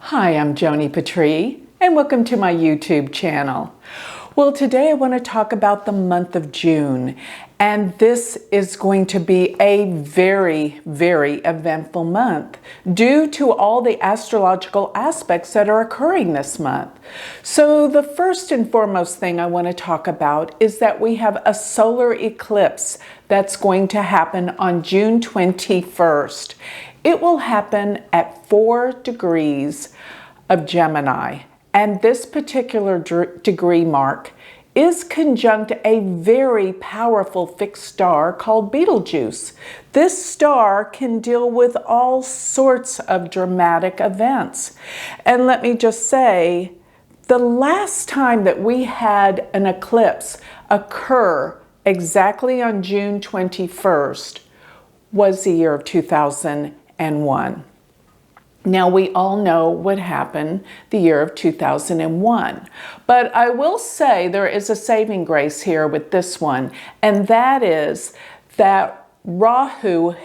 Hi, I'm Joni Patry, and welcome to my YouTube channel. Well, today I want to talk about the month of June, and this is going to be a very, very eventful month due to all the astrological aspects that are occurring this month. So the first and foremost thing I want to talk about is that we have a solar eclipse that's going to happen on June 21st. It will happen at 4 degrees of Gemini, and this particular degree mark is conjunct a very powerful fixed star called Betelgeuse. This star can deal with all sorts of dramatic events. And let me just say, the last time that we had an eclipse occur exactly on June 21st was the year of 2001. Now, we all know what happened the year of 2001, but I will say there is a saving grace here with this one, and that is that Rahu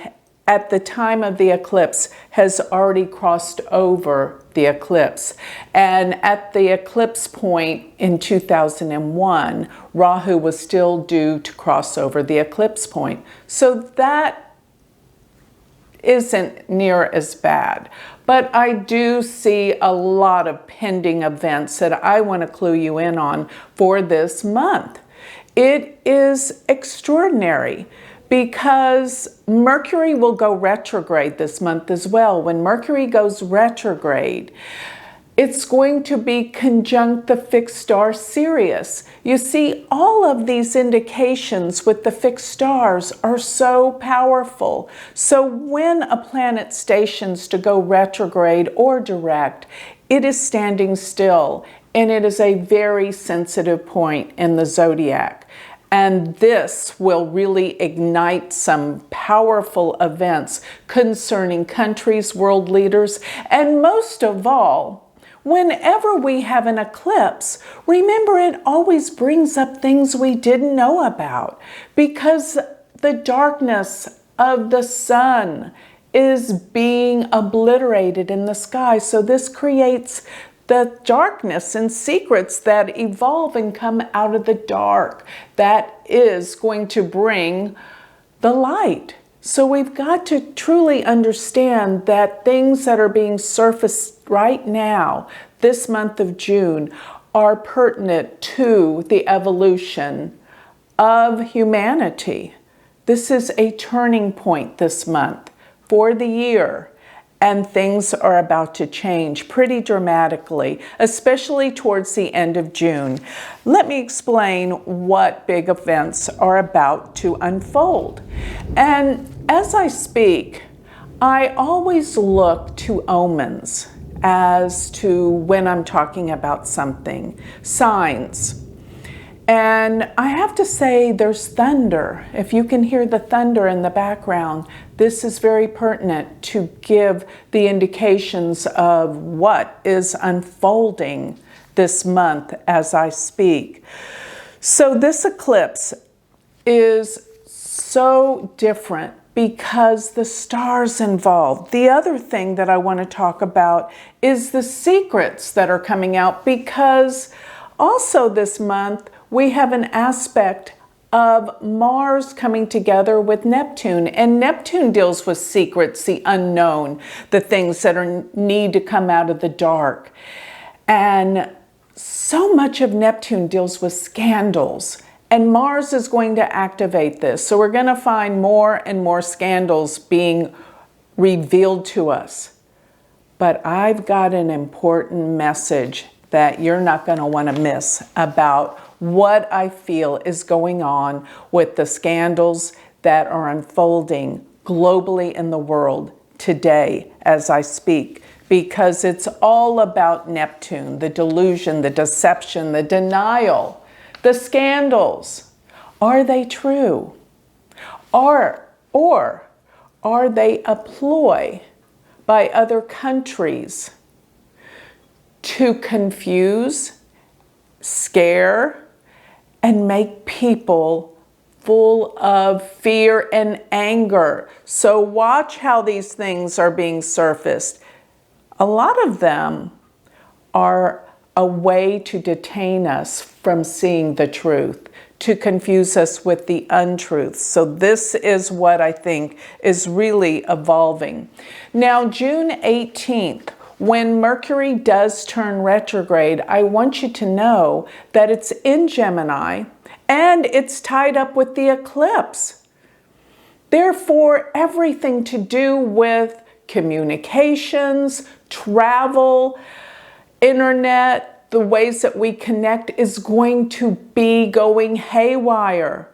at the time of the eclipse has already crossed over the eclipse. And at the eclipse point in 2001, Rahu was still due to cross over the eclipse point. So that isn't near as bad. But I do see a lot of pending events that I want to clue you in on for this month. It is extraordinary because Mercury will go retrograde this month as well. When Mercury goes retrograde, it's going to be conjunct the fixed star Sirius. You see, all of these indications with the fixed stars are so powerful. So when a planet stations to go retrograde or direct, it is standing still, and it is a very sensitive point in the zodiac. And this will really ignite some powerful events concerning countries, world leaders, and most of all, whenever we have an eclipse, remember it always brings up things we didn't know about because the darkness of the sun is being obliterated in the sky. So this creates the darkness and secrets that evolve and come out of the dark. That is going to bring the light. So we've got to truly understand that things that are being surfaced right now, this month of June, are pertinent to the evolution of humanity. This is a turning point this month for the year, and things are about to change pretty dramatically, especially towards the end of June. Let me explain what big events are about to unfold. And as I speak, I always look to omens as to when I'm talking about something, signs. And I have to say there's thunder. If you can hear the thunder in the background, this is very pertinent to give the indications of what is unfolding this month as I speak. So this eclipse is so different because the stars involved. The other thing that I want to talk about is the secrets that are coming out, because also this month we have an aspect of Mars coming together with Neptune, and Neptune deals with secrets, the unknown, the things that need to come out of the dark. And so much of Neptune deals with scandals, and Mars is going to activate this. So we're going to find more and more scandals being revealed to us. But I've got an important message that you're not going to want to miss about what I feel is going on with the scandals that are unfolding globally in the world today as I speak, because it's all about Neptune, the delusion, the deception, the denial, the scandals. Are they true? Or are they a ploy by other countries to confuse, scare, and make people full of fear and anger? So watch how these things are being surfaced. a lot of them are a way to detain us from seeing the truth, to confuse us with the untruth. So this is what I think is really evolving. Now, June 18th, when Mercury does turn retrograde, I want you to know that it's in Gemini and it's tied up with the eclipse. Therefore, everything to do with communications, travel, internet, the ways that we connect is going to be going haywire.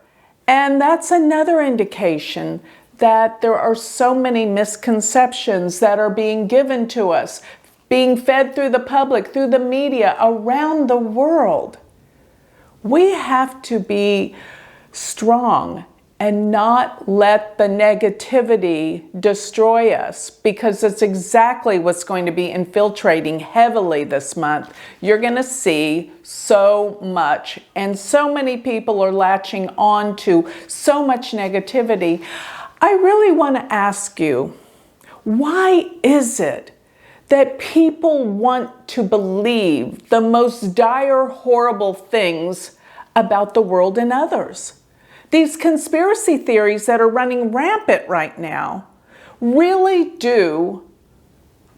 And that's another indication that there are so many misconceptions that are being given to us, being fed through the public, through the media, around the world. We have to be strong and not let the negativity destroy us, because it's exactly what's going to be infiltrating heavily this month. You're going to see so much, and so many people are latching on to so much negativity. I really want to ask you, why is it that people want to believe the most dire, horrible things about the world and others? These conspiracy theories that are running rampant right now really do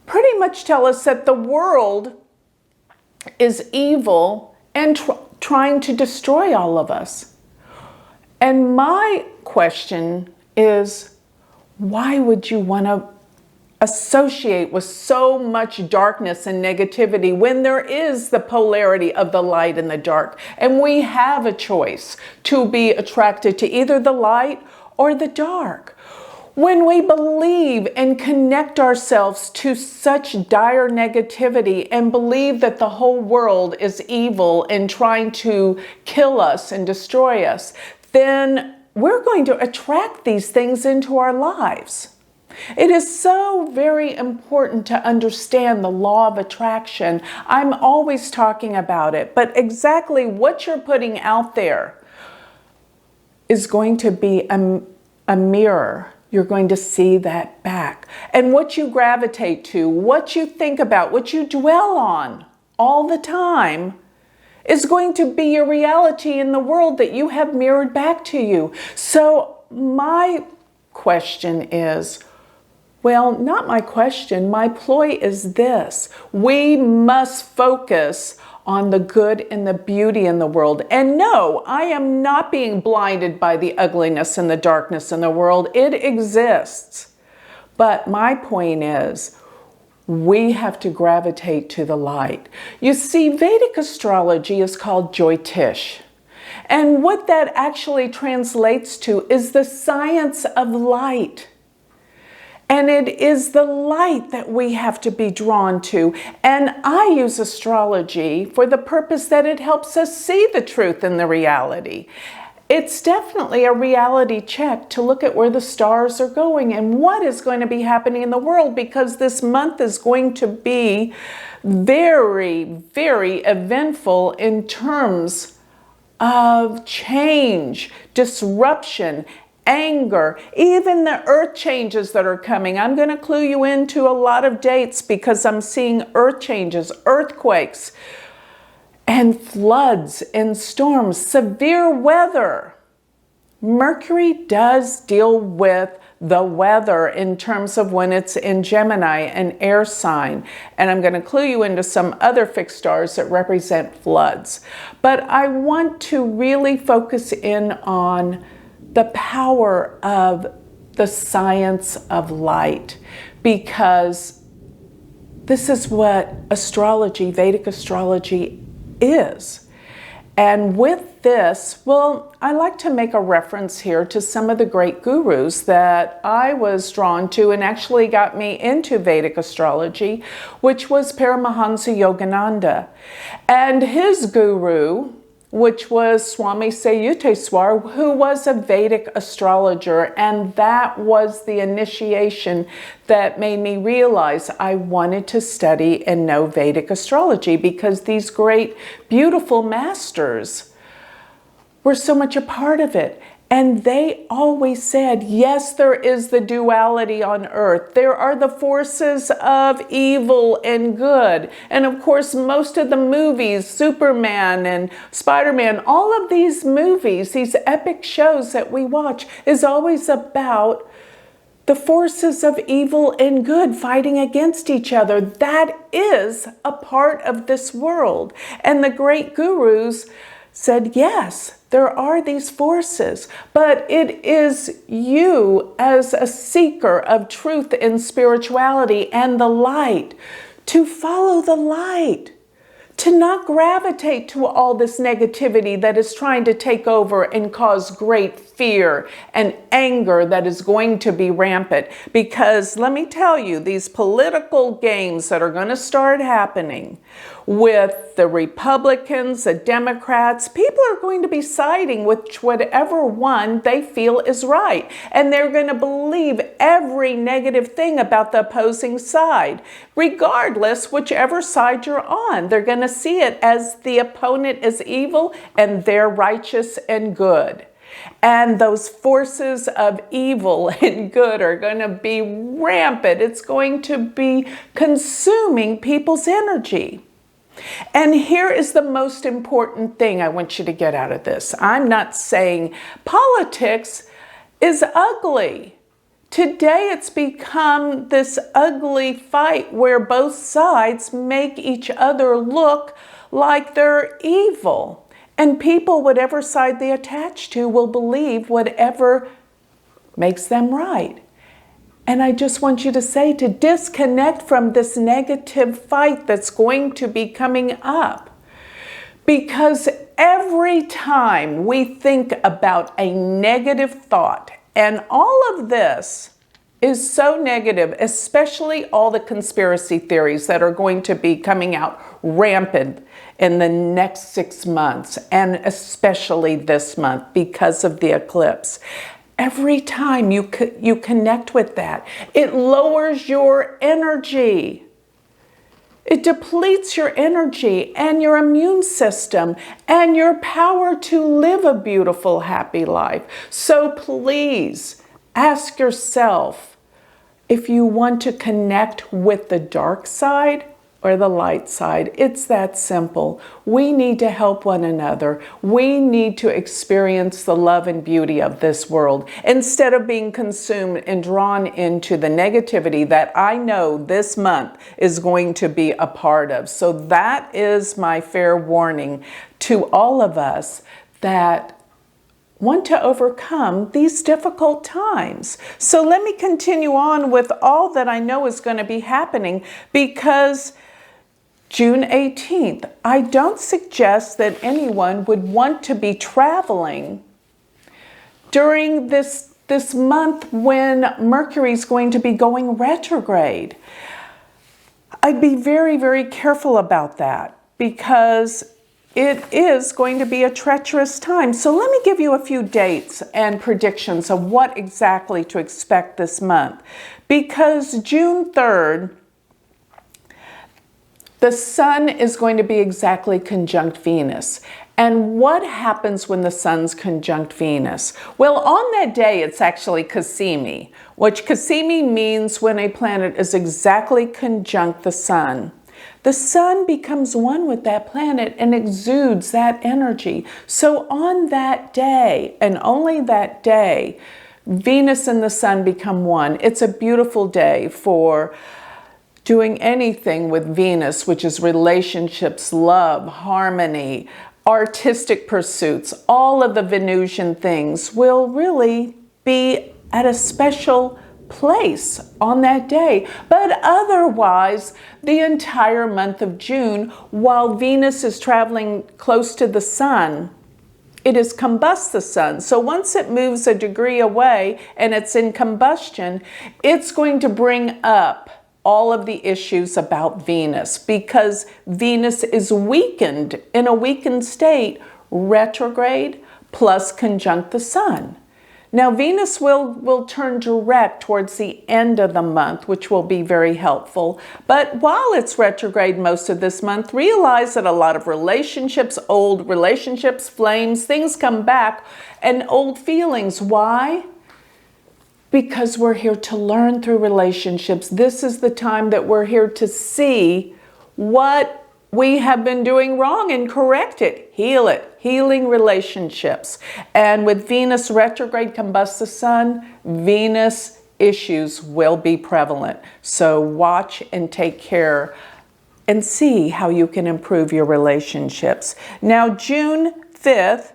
pretty much tell us that the world is evil and trying to destroy all of us. And my question is, why would you want to associate with so much darkness and negativity when there is the polarity of the light and the dark? And we have a choice to be attracted to either the light or the dark. When we believe and connect ourselves to such dire negativity and believe that the whole world is evil and trying to kill us and destroy us, then we're going to attract these things into our lives. It is so very important to understand the law of attraction. I'm always talking about it, but exactly what you're putting out there is going to be a mirror. You're going to see that back. And what you gravitate to, what you think about, what you dwell on all the time is going to be your reality in the world that you have mirrored back to you. So my question is, well, not my question, my ploy is this: we must focus on the good and the beauty in the world. And no, I am not being blinded by the ugliness and the darkness in the world. It exists. But my point is, we have to gravitate to the light. You see, Vedic astrology is called Jyotish. And what that actually translates to is the science of light. And it is the light that we have to be drawn to. And I use astrology for the purpose that it helps us see the truth in the reality. It's definitely a reality check to look at where the stars are going and what is going to be happening in the world, because this month is going to be very, very eventful in terms of change, disruption, anger, even the earth changes that are coming. I'm going to clue you into a lot of dates because I'm seeing earth changes, earthquakes, and floods and storms, severe weather. Mercury does deal with the weather in terms of when it's in Gemini, an air sign. And I'm going to clue you into some other fixed stars that represent floods. But I want to really focus in on the power of the science of light, because this is what astrology, Vedic astrology, is. And with this, well, I like to make a reference here to some of the great gurus that I was drawn to and actually got me into Vedic astrology, which was Paramahansa Yogananda. And his guru, which was Swami Sayuteswar, who was a Vedic astrologer, and that was the initiation that made me realize I wanted to study and know Vedic astrology, because these great, beautiful masters were so much a part of it. And they always said, yes, there is the duality on earth. There are the forces of evil and good. And of course, most of the movies, Superman and Spider-Man, all of these movies, these epic shows that we watch, is always about the forces of evil and good fighting against each other. That is a part of this world. And the great gurus said, yes, there are these forces, but it is you as a seeker of truth and spirituality and the light to follow the light, to not gravitate to all this negativity that is trying to take over and cause great fear and anger that is going to be rampant. Because let me tell you, these political games that are going to start happening with the Republicans, the Democrats, people are going to be siding with whatever one they feel is right. And they're going to believe every negative thing about the opposing side, regardless whichever side you're on. They're going to see it as the opponent is evil and they're righteous and good. And those forces of evil and good are going to be rampant. It's going to be consuming people's energy. And here is the most important thing I want you to get out of this. I'm not saying politics is ugly. Today it's become this ugly fight where both sides make each other look like they're evil. And people, whatever side they attach to, will believe whatever makes them right. And I just want you to say to disconnect from this negative fight that's going to be coming up. Because every time we think about a negative thought, and all of this is so negative, especially all the conspiracy theories that are going to be coming out rampant in the next 6 months, and especially this month because of the eclipse. Every time you connect with that, it lowers your energy. It depletes your energy and your immune system and your power to live a beautiful, happy life. So please ask yourself if you want to connect with the dark side or the light side. It's that simple. We need to help one another. We need to experience the love and beauty of this world instead of being consumed and drawn into the negativity that I know this month is going to be a part of. So that is my fair warning to all of us that want to overcome these difficult times. So let me continue on with all that I know is going to be happening, because June 18th, I don't suggest that anyone would want to be traveling during this month when Mercury is going to be going retrograde. I'd be very, very careful about that because it is going to be a treacherous time. So let me give you a few dates and predictions of what exactly to expect this month. Because June 3rd, the sun is going to be exactly conjunct Venus. And what happens when the sun's conjunct Venus? Well, on that day, it's actually Cassimi, which Cassimi means when a planet is exactly conjunct the sun. The sun becomes one with that planet and exudes that energy. So on that day, and only that day, Venus and the sun become one. It's a beautiful day for doing anything with Venus, which is relationships, love, harmony, artistic pursuits. All of the Venusian things will really be at a special place on that day. But otherwise, the entire month of June, while Venus is traveling close to the sun, it is combust the sun. So once it moves a degree away and it's in combustion, it's going to bring up all of the issues about Venus, because Venus is weakened, in a weakened state, retrograde plus conjunct the sun. Now, Venus will turn direct towards the end of the month, which will be very helpful. But while it's retrograde most of this month, realize that a lot of relationships, old relationships, flames, things come back, and old feelings. Why? Because we're here to learn through relationships. This is the time that we're here to see what we have been doing wrong and correct it, heal it, healing relationships. And with Venus retrograde combust the sun, Venus issues will be prevalent. So watch and take care and see how you can improve your relationships. Now, June 5th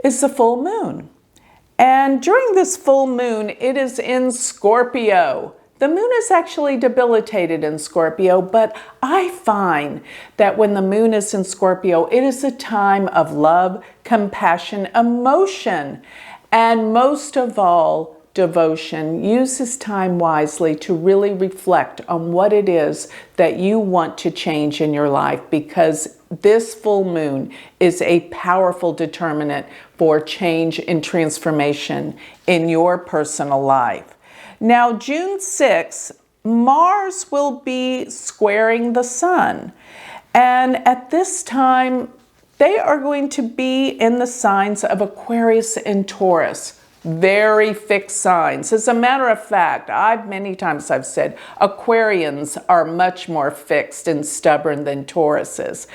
is the full moon. And during this full moon, it is in Scorpio. The moon is actually debilitated in Scorpio, but I find that when the moon is in Scorpio, it is a time of love, compassion, emotion, and most of all, devotion. Use this time wisely to really reflect on what it is that you want to change in your life, because this full moon is a powerful determinant for change and transformation in your personal life. Now, June 6th, Mars will be squaring the sun. And at this time, they are going to be in the signs of Aquarius and Taurus. Very fixed signs. As a matter of fact, many times I've said Aquarians are much more fixed and stubborn than Tauruses.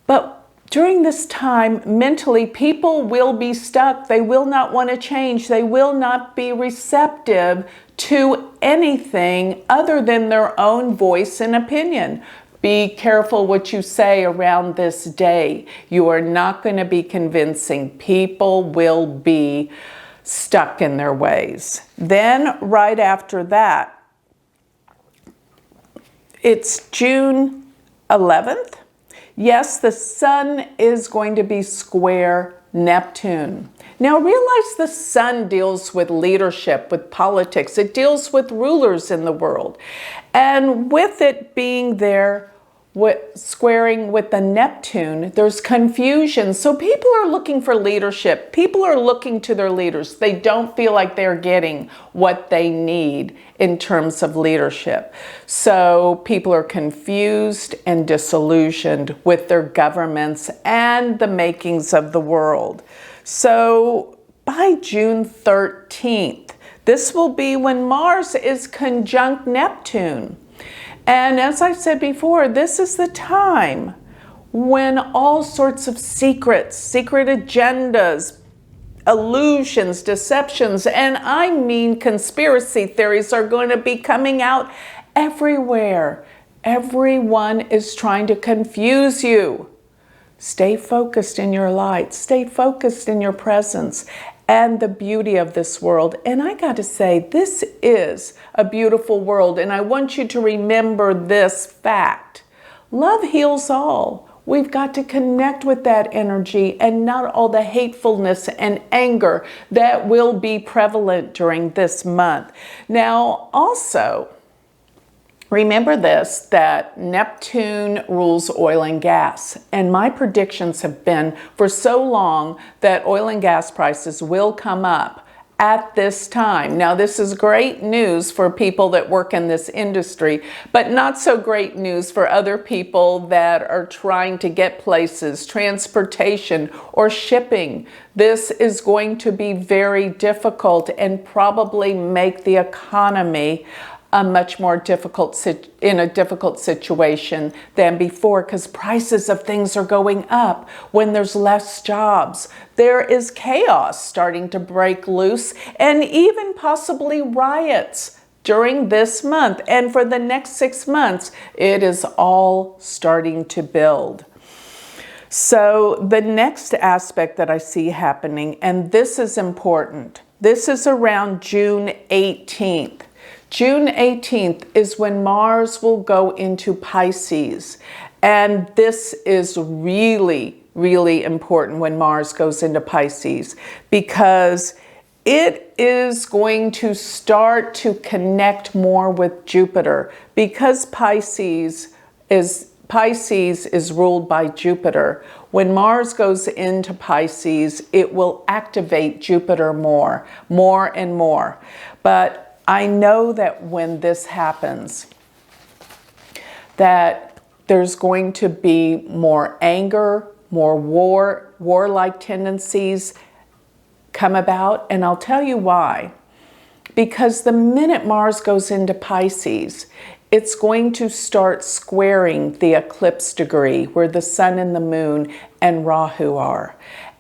But during this time, mentally, people will be stuck. They will not want to change. They will not be receptive to anything other than their own voice and opinion. Be careful what you say around this day. You are not going to be convincing. People will be stuck in their ways. Then, right after that, it's June 11th. Yes, the sun is going to be square Neptune. Now realize the sun deals with leadership, with politics. It deals with rulers in the world. And with it being there, squaring with the Neptune, there's confusion. So people are looking for leadership. People are looking to their leaders. They don't feel like they're getting what they need in terms of leadership. So people are confused and disillusioned with their governments and the makings of the world. So by June 13th, this will be when Mars is conjunct Neptune. And as I said before, this is the time when all sorts of secret agendas, illusions, deceptions, and I mean conspiracy theories are going to be coming out everywhere. Everyone is trying to confuse you. Stay focused in your light. Stay focused in your presence and the beauty of this world. And I got to say, this is a beautiful world. And I want you to remember this fact. Love heals all. We've got to connect with that energy and not all the hatefulness and anger that will be prevalent during this month. Now, also, remember this, that Neptune rules oil and gas. And my predictions have been for so long that oil and gas prices will come up at this time. Now, this is great news for people that work in this industry, but not so great news for other people that are trying to get places, transportation, or shipping. This is going to be very difficult and probably make the economy a much more difficult situation than before, because prices of things are going up. When there's less jobs, there is chaos starting to break loose, and even possibly riots during this month. And for the next 6 months, it is all starting to build. So the next aspect that I see happening, and this is important, this is around June 18th. June 18th is when Mars will go into Pisces. And this is really, really important when Mars goes into Pisces, because it is going to start to connect more with Jupiter, because Pisces is Pisces is ruled by Jupiter. When Mars goes into Pisces, it will activate Jupiter more and more. But I know that when this happens, that there's going to be more anger, more warlike tendencies come about, and I'll tell you why. Because the minute Mars goes into Pisces, it's going to start squaring the eclipse degree where the sun and the moon and Rahu are,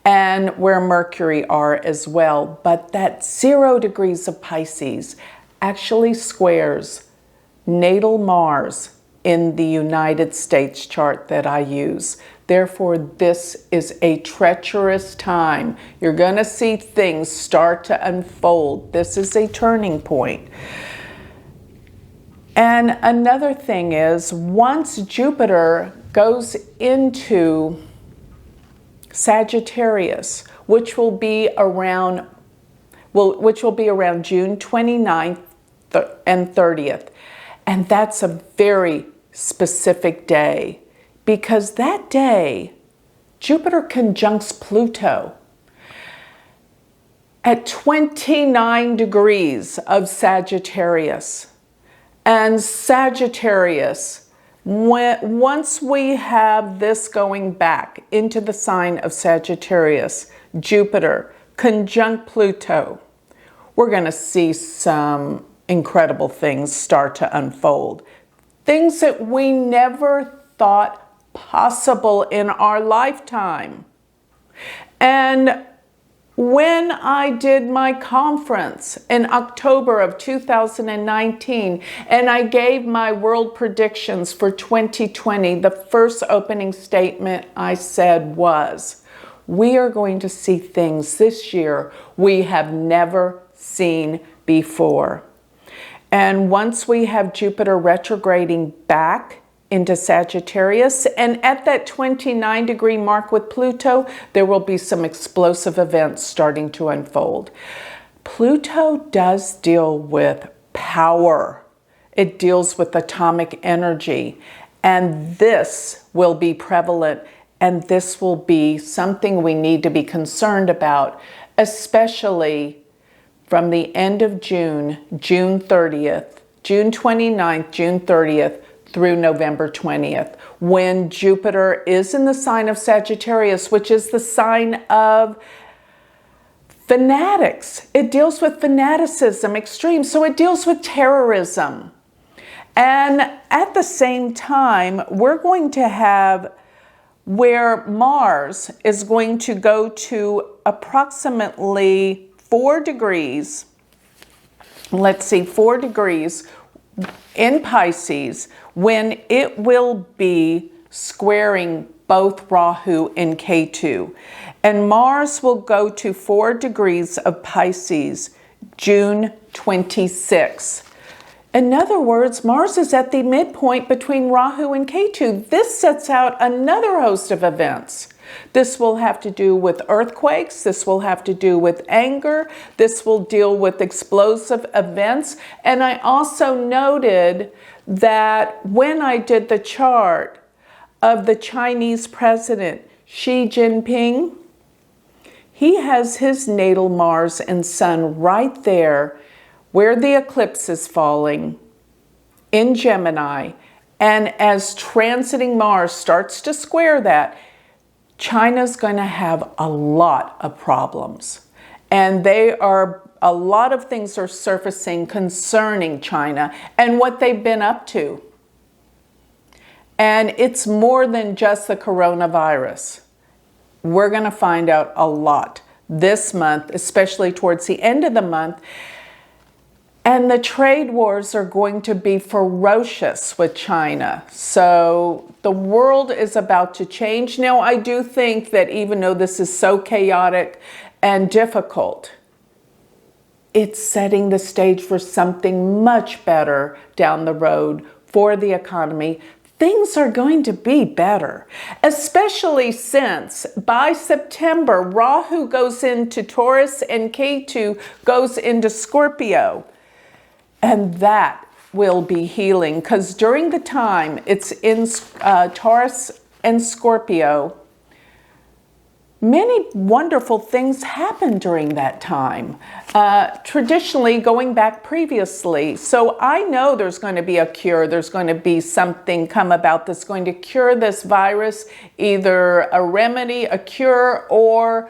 and where Mercury are as well. But that 0 degrees of Pisces actually squares natal Mars in the United States chart that I use. Therefore, this is a treacherous time. You're going to see things start to unfold. This is a turning point. And another thing is, once Jupiter goes into Sagittarius, which will be around June 29th and 30th, and that's a very specific day, because that day Jupiter conjuncts Pluto at 29 degrees of Sagittarius. And Sagittarius, once we have this going back into the sign of Sagittarius, Jupiter conjunct Pluto, we're going to see some incredible things start to unfold. Things that we never thought possible in our lifetime. And when I did my conference in October of 2019, and I gave my world predictions for 2020, the first opening statement I said was, we are going to see things this year we have never seen before. And once we have Jupiter retrograding back into Sagittarius, and at that 29 degree mark with Pluto, there will be some explosive events starting to unfold. Pluto does deal with power. It deals with atomic energy, and this will be prevalent, and this will be something we need to be concerned about, especially from the end of June, June 30th, June 29th, June 30th, through November 20th, when Jupiter is in the sign of Sagittarius, which is the sign of fanatics. It deals with fanaticism, extreme, so it deals with terrorism. And at the same time, we're going to have where Mars is going to go to approximately 4 degrees, 4 degrees in Pisces, when it will be squaring both Rahu and Ketu. And Mars will go to 4 degrees of Pisces, June 26. In other words, Mars is at the midpoint between Rahu and Ketu. This sets out another host of events. This will have to do with earthquakes. This will have to do with anger. This will deal with explosive events. And I also noted that when I did the chart of the Chinese president, Xi Jinping, he has his natal Mars and Sun right there where the eclipse is falling in Gemini. And as transiting Mars starts to square that, China's going to have a lot of problems. And a lot of things are surfacing concerning China and what they've been up to. And it's more than just the coronavirus. We're going to find out a lot this month, especially towards the end of the month. And the trade wars are going to be ferocious with China. So the world is about to change. Now, I do think that even though this is so chaotic and difficult, it's setting the stage for something much better down the road for the economy. Things are going to be better, especially since by September, Rahu goes into Taurus and Ketu goes into Scorpio. And that will be healing, because during the time it's in Taurus and Scorpio, many wonderful things happen during that time, traditionally going back previously. So I know there's going to be a cure. There's going to be something come about that's going to cure this virus, either a remedy, a cure, or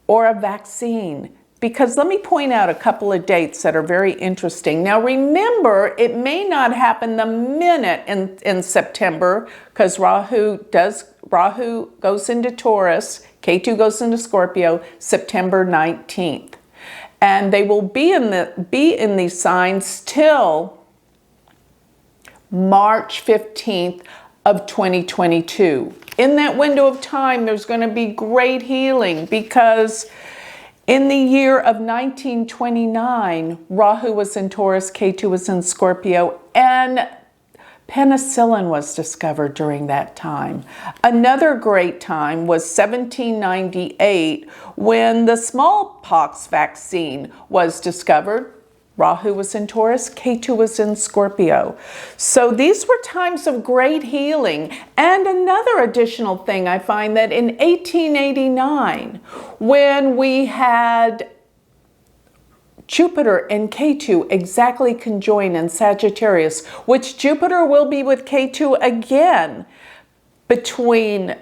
a vaccine. Because let me point out a couple of dates that are very interesting. Now remember, it may not happen the minute in September, because Rahu goes into Taurus, Ketu goes into Scorpio, September 19th. And they will be in these signs till March 15th of 2022. In that window of time, there's going to be great healing, because in the year of 1929, Rahu was in Taurus, Ketu was in Scorpio, and penicillin was discovered during that time. Another great time was 1798, when the smallpox vaccine was discovered. Rahu was in Taurus, Ketu was in Scorpio. So these were times of great healing. And another additional thing, I find that in 1889, when we had Jupiter and Ketu exactly conjoined in Sagittarius, which Jupiter will be with Ketu again between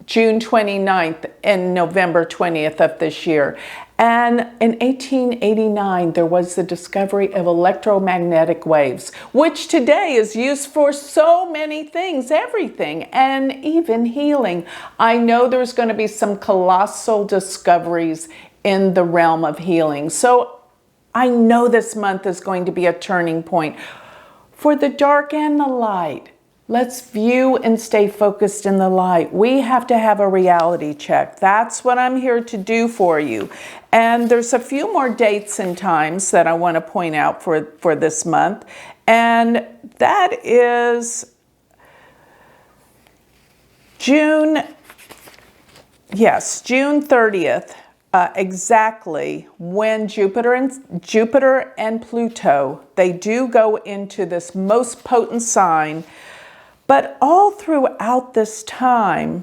June 29th and November 20th of this year. And in 1889, there was the discovery of electromagnetic waves, which today is used for so many things, everything, and even healing. I know there's going to be some colossal discoveries in the realm of healing. So I know this month is going to be a turning point for the dark and the light. Let's view and stay focused in the light. We have to have a reality check. That's what I'm here to do for you. And there's a few more dates and times that I want to point out for this month. And that is June 30th, exactly when Jupiter and Pluto, they do go into this most potent sign. But all throughout this time,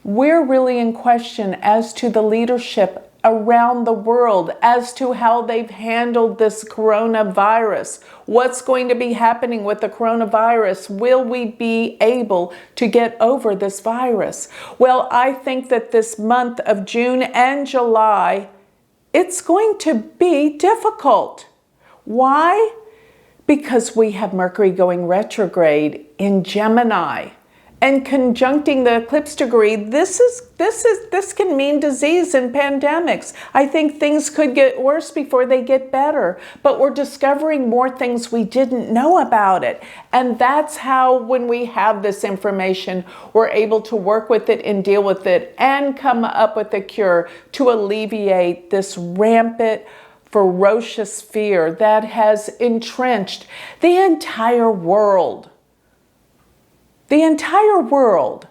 we're really in question as to the leadership around the world, as to how they've handled this coronavirus. What's going to be happening with the coronavirus? Will we be able to get over this virus? Well, I think that this month of June and July, it's going to be difficult. Why? Because we have Mercury going retrograde in Gemini and conjuncting the eclipse degree. This can mean disease and pandemics. I think things could get worse before they get better, but we're discovering more things we didn't know about it. And that's how, when we have this information, we're able to work with it and deal with it and come up with a cure to alleviate this rampant, ferocious fear that has entrenched the entire world. The entire world.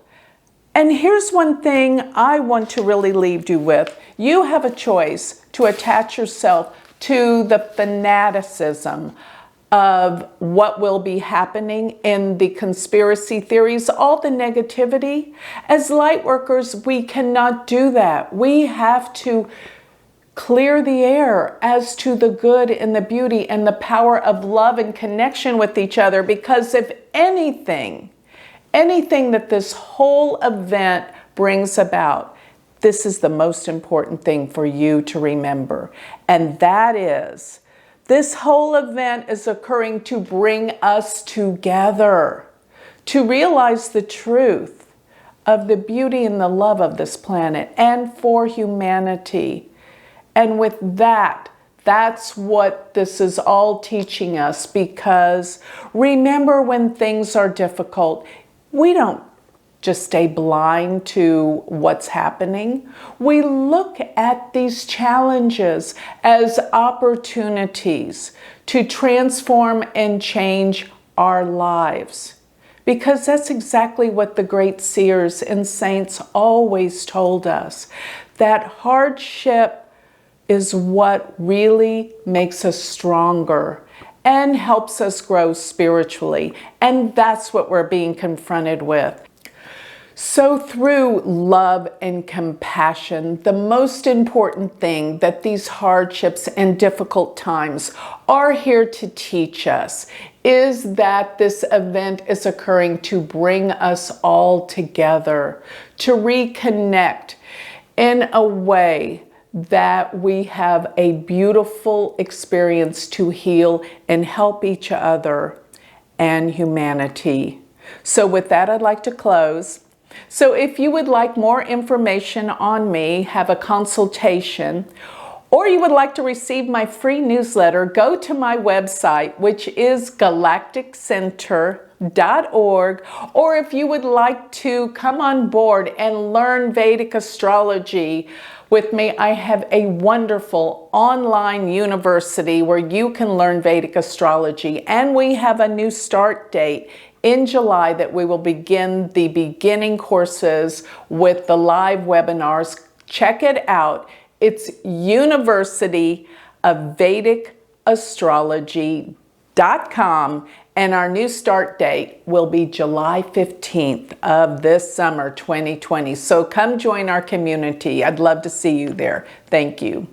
And here's one thing I want to really leave you with. You have a choice to attach yourself to the fanaticism of what will be happening in the conspiracy theories, all the negativity. As light workers, we cannot do that. We have to clear the air as to the good and the beauty and the power of love and connection with each other, because if anything that this whole event brings about, this is the most important thing for you to remember. And that is, this whole event is occurring to bring us together, to realize the truth of the beauty and the love of this planet and for humanity. And with that, that's what this is all teaching us, because remember, when things are difficult, we don't just stay blind to what's happening. We look at these challenges as opportunities to transform and change our lives. Because that's exactly what the great seers and saints always told us, that hardship is what really makes us stronger. and helps us grow spiritually. And that's what we're being confronted with. So through love and compassion, the most important thing that these hardships and difficult times are here to teach us is that this event is occurring to bring us all together, to reconnect in a way that we have a beautiful experience to heal and help each other and humanity. So with that, I'd like to close. So if you would like more information on me, have a consultation, or you would like to receive my free newsletter, go to my website, which is galacticcenter.org. Or if you would like to come on board and learn Vedic astrology with me, I have a wonderful online university where you can learn Vedic astrology. And we have a new start date in July that we will begin the beginning courses with the live webinars. Check it out. It's University of Vedic Astrology.com, and our new start date will be July 15th of this summer 2020. So come join our community. I'd love to see you there. Thank you.